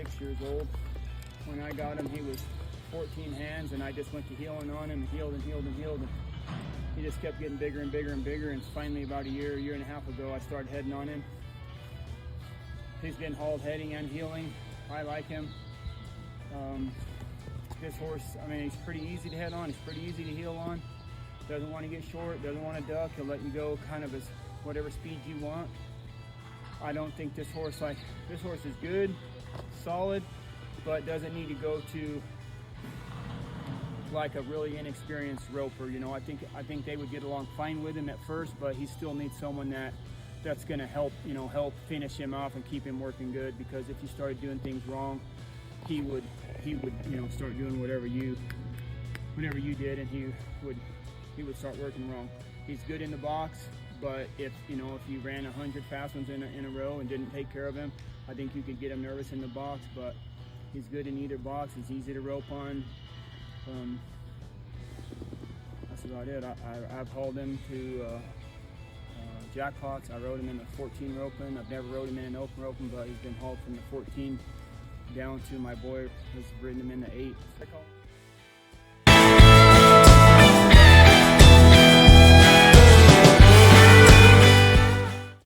6 years old. When I got him, he was 14 hands, and I just went to healing on him, healed and healed and healed. And he just kept getting bigger and bigger and bigger. And finally, about a year and a half ago, I started heading on him. He's been hauled heading and healing. I like him. This horse, I mean, he's pretty easy to head on. He's pretty easy to heel on. Doesn't want to get short, doesn't want to duck. He'll let you go kind of as whatever speed you want. I don't think this horse is good, solid, but doesn't need to go to like a really inexperienced roper. You know, I think they would get along fine with him at first, but he still needs someone that's going to help finish him off and keep him working good. Because if you started doing things wrong, he would start doing whatever you did, and he would start working wrong. He's good in the box, but if you ran 100 fast ones in a row and didn't take care of him, I think you could get him nervous in the box. But he's good in either box. He's easy to rope on. That's about it. I've hauled him to jackpots. I rode him in the 14 roping. I've never rode him in an open roping, but he's been hauled from the 14 down to my boy has ridden him in the 8.